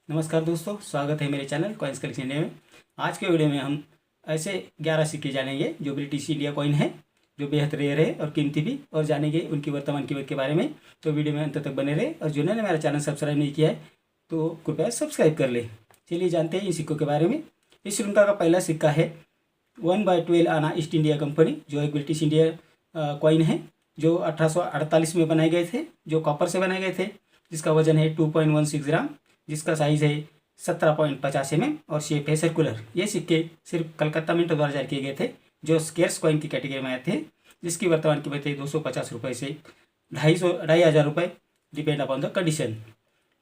नमस्कार दोस्तों, स्वागत है मेरे चैनल कॉइन्स कलेक्शन इंडिया में। आज के वीडियो में हम ऐसे 11 सिक्के जानेंगे जो ब्रिटिश इंडिया कॉइन है, जो बेहद रेयर है और कीमती भी, और जानेंगे उनकी वर्तमान कीमत के बारे में। तो वीडियो में अंत तक बने रहे, और जिन्होंने मेरा चैनल सब्सक्राइब नहीं किया है तो कृपया सब्सक्राइब कर ले। चलिए जानते हैं इन सिक्कों के बारे में। इस श्रृंखला का पहला सिक्का है 1/12 आना ईस्ट इंडिया कंपनी, जो एक ब्रिटिश इंडिया कॉइन है, जो 1848 में बनाए गए थे, जो कॉपर से बनाए गए थे, जिसका वजन है 2.16 ग्राम, जिसका साइज़ है 17.50 mm और शेप है सर्कुलर। ये सिक्के सिर्फ कलकत्ता मिंट द्वारा जारी किए गए थे, जो स्केर्स कॉइन की कैटेगरी में आए थे, जिसकी वर्तमान कीमत है 250 रुपये से 2,500 रुपये, डिपेंड अपॉन द कंडीशन।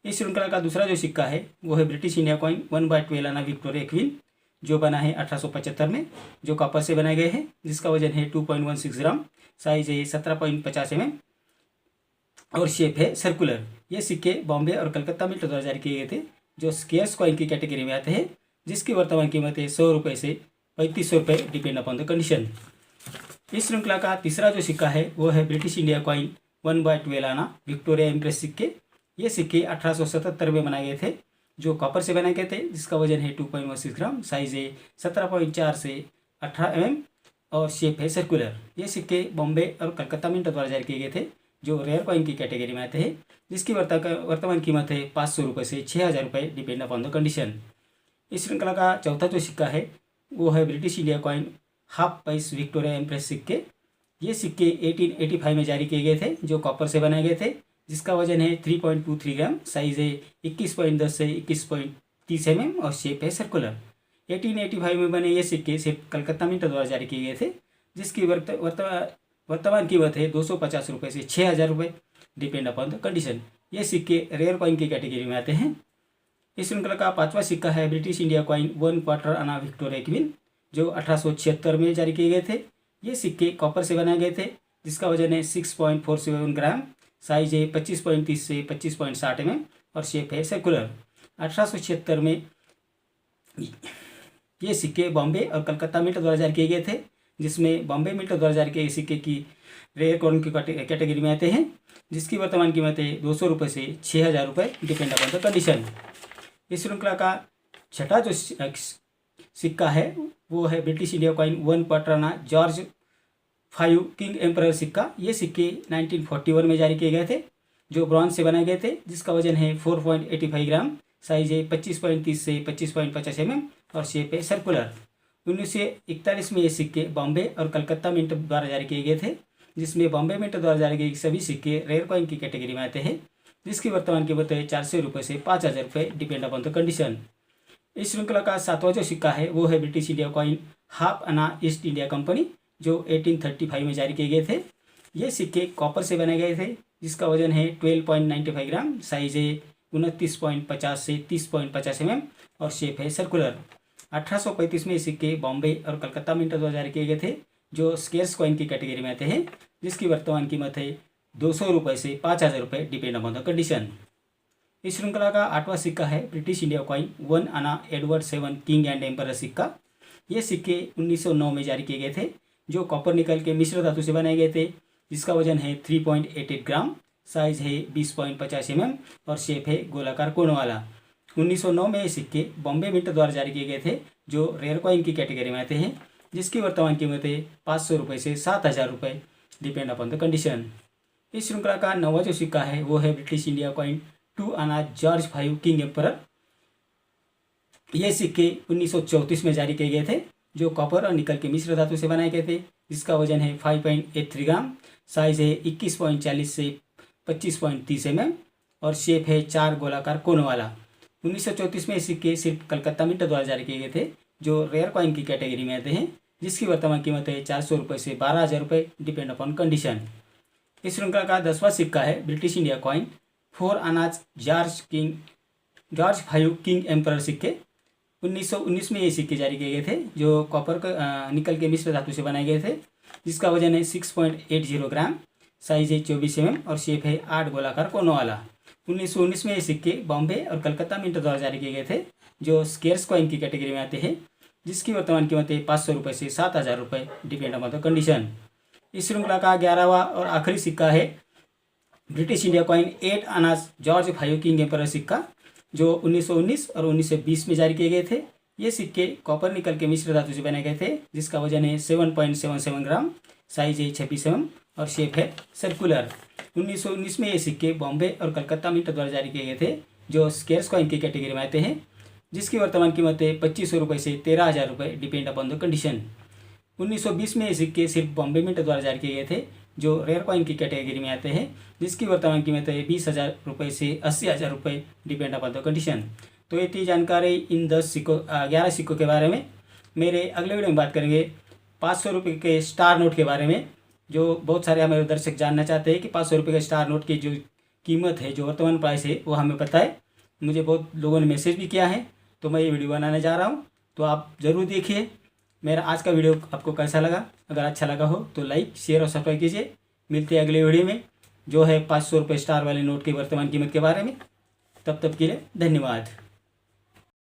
इस श्रृंखला का दूसरा जो सिक्का है वो है ब्रिटिश इंडिया कॉइन 1/12 आना विक्टोरिया क्वीन, जो बना है 1875 में, जो कॉपर से बनाए गए हैं, जिसका वजन है 2.16 ग्राम, साइज है 17.50 mm और शेप है सर्कुलर। ये सिक्के बॉम्बे और कलकत्ता मिंट द्वारा जारी किए गए थे, जो स्केर्स कॉइन की कैटेगरी में आते हैं, जिसकी वर्तमान कीमत है 100 रुपये से 3500 रुपये, डिपेंड अपॉन द कंडीशन। इस श्रृंखला का तीसरा जो सिक्का है वो है ब्रिटिश इंडिया कॉइन 1/12 आना विक्टोरिया इम्प्रेस सिक्के। ये सिक्के 1877 में बनाए गए थे, जो कॉपर से बनाए गए थे, जिसका वजन है 2.16 ग्राम, साइज है 17.4 से 18 mm और शेप है सर्कुलर। ये सिक्के बॉम्बे और कलकत्ता मिंट द्वारा जारी किए गए थे, जो रेयर कॉइन की कैटेगरी में आते हैं, जिसकी वर्तमान कीमत है 500 रुपये से 6,000 रुपये, डिपेंड अपॉन द कंडीशन। इस श्रृंखला का चौथा जो सिक्का है वो है ब्रिटिश इंडिया कॉइन हाफ पैस विक्टोरिया इम्प्रेस सिक्के। ये सिक्के 1885 में जारी किए गए थे, जो कॉपर से बनाए गए थे, जिसका वजन है 3.23 ग्राम, साइज है 21.10 से 21.30 mm और शेप है सर्कुलर। 1885 में बने ये सिक्के सिर्फ कलकत्ता मिंट द्वारा जारी किए गए थे, जिसकी वर्तमान कीमत है 250 रुपये से 6,000 रुपये, डिपेंड अपॉन द कंडीशन। ये सिक्के रेयर कॉइन की कैटेगरी में आते हैं। इस श्रृंखला का पांचवा सिक्का है ब्रिटिश इंडिया कॉइन 1/4 आना विक्टोरिया क्वीन, जो 1876 में जारी किए गए थे। ये सिक्के कॉपर से बनाए गए थे, जिसका वजन है 6.47 ग्राम, साइज है 25.30 से 25.60 mm और शेप है सर्कुलर। 1876 में ये सिक्के बॉम्बे और कलकत्ता मिंट द्वारा जारी किए गए थे, जिसमें बॉम्बे मिंट द्वारा जारी किए सिक्के की रेयर कॉइन की कैटेगरी में आते हैं, जिसकी वर्तमान कीमत है 200 रुपये से 6,000 रुपये, डिपेंड अपॉन द कंडीशन। इस श्रृंखला का छठा जो सिक्का है वो है ब्रिटिश इंडिया कॉइन 1/4 आना जॉर्ज 5 किंग एम्परर सिक्का। ये सिक्के 1941 में जारी किए गए थे, जो ब्रॉन्ज से बनाए गए थे, जिसका वजन है 4.85 ग्राम, साइज है 25.30 से 25.50 mm और शेप है सर्कुलर। 1941 में ये सिक्के बॉम्बे और कलकत्ता मिंट द्वारा जारी किए गए थे, जिसमें बॉम्बे मिंट द्वारा जारी किए सभी सिक्के रेयर कॉइन की कैटेगरी में आते हैं, जिसकी वर्तमान कीमत है 400 रुपये से 5,000 रुपये, डिपेंड अपॉन द कंडीशन। इस श्रृंखला का सातवां जो सिक्का है वो है ब्रिटिश इंडिया कॉइन हाफ आना ईस्ट इंडिया कंपनी, जो 1835 में जारी किए गए थे। ये सिक्के कॉपर से बनाए गए थे, जिसका वजन है 12.95 ग्राम, साइज है 29.50 से 30.50 mm और शेप है सर्कुलर। 1835 में ये सिक्के बॉम्बे और कलकत्ता मिंट द्वारा जारी किए गए थे, जो स्केर्स कॉइन की कैटेगरी में आते हैं, जिसकी वर्तमान कीमत है 200 रुपये से 5,000 रुपये, डिपेंड अपॉन द कंडीशन। इस श्रृंखला का आठवां सिक्का है ब्रिटिश इंडिया कॉइन 1 आना एडवर्ड 7 किंग एंड एम्परर सिक्का। ये सिक्के 1909 में जारी किए गए थे, जो कॉपर निकल के मिश्र धातु से बनाए गए थे, जिसका वजन है 3.88 ग्राम, साइज है 20.50 mm और शेप है गोलाकार कोण वाला। 1909 में ये सिक्के बॉम्बे मिंट द्वारा जारी किए गए थे, जो रेयर कॉइन की कैटेगरी में आते हैं, जिसकी वर्तमान कीमत है 500 रुपये से 7,000 रुपये, डिपेंड अपॉन द कंडीशन। इस श्रृंखला का नौवां जो सिक्का है वो है ब्रिटिश इंडिया कॉइन 2 आना जॉर्ज 5 किंग एम्परर। ये सिक्के 1934 में जारी किए गए थे, जो कॉपर और निकल के मिश्र धातु से बनाए गए थे, जिसका वजन है 5.83 ग्राम, साइज है 21.40 से 25.30 mm और शेप है 4 गोलाकार कोण वाला। 1934 में ये सिक्के सिर्फ कलकत्ता मिंट द्वारा जारी किए गए थे, जो रेयर कॉइन की कैटेगरी में आते हैं, जिसकी वर्तमान कीमत है 400 रुपये से 12,000 रुपये, डिपेंड अपॉन कंडीशन। इस श्रृंखला का 10वां सिक्का है ब्रिटिश इंडिया कॉइन 4 आना जॉर्ज 5 किंग एम्परर सिक्के। 1919 में ये सिक्के जारी किए गए थे, जो कॉपर निकल के मिश्र धातु से बनाए गए थे, जिसका वजन है 6.80 ग्राम, साइज है 24 mm और शेप है 8 गोलाकार कोनों वाला। 1919 में ये सिक्के बॉम्बे और कलकत्ता मिंट द्वारा जारी किए गए थे, जो स्केर्स कॉइन की कैटेगरी में आते हैं, जिसकी वर्तमान कीमत है 500 रुपये से 7,000 रुपये, डिपेंड अपॉन द कंडीशन। इस श्रृंखला का 11वां और आखिरी सिक्का है ब्रिटिश इंडिया कॉइन 8 आना जॉर्ज 5 किंग एम्परर सिक्का। जो 1919 और 1920 में जारी किए गए थे। ये सिक्के कॉपर निकल के मिश्र धातु से बनाए गए थे, जिसका वजन है 7.77 ग्राम, साइज है 26 mm और शेप है सर्कुलर। 1919 में ये सिक्के बॉम्बे और कलकत्ता मिंट द्वारा जारी किए गए थे, जो स्केर्स कॉइन की कैटेगरी में आते हैं, जिसकी वर्तमान कीमत है 2500 रुपये से 13,000 रुपये, डिपेंड अपॉन द कंडीशन। 1920 में ये सिक्के सिर्फ बॉम्बे मिंट द्वारा जारी किए गए थे, जो रेयर कॉइन की कैटेगरी में आते हैं, जिसकी वर्तमान कीमत है 20,000 रुपये से 80,000 रुपये, डिपेंड अपॉन द कंडीशन। तो ये थी जानकारी इन 11 सिक्कों के बारे में। मेरे अगले वीडियो में बात करेंगे 500 रुपये के स्टार नोट के बारे में, जो बहुत सारे हमारे दर्शक जानना चाहते हैं कि 500 रुपये के स्टार नोट की जो कीमत है, जो वर्तमान प्राइस है, वो हमें पता है। मुझे बहुत लोगों ने मैसेज भी किया है, तो मैं ये वीडियो बनाने जा रहा हूँ, तो आप ज़रूर देखिए। मेरा आज का वीडियो आपको कैसा लगा? अगर अच्छा लगा हो तो लाइक, शेयर और सब्सक्राइब कीजिए। मिलते हैं अगले वीडियो में, जो है 500 रुपये स्टार वाले नोट की वर्तमान कीमत के बारे में। तब तक के लिए धन्यवाद।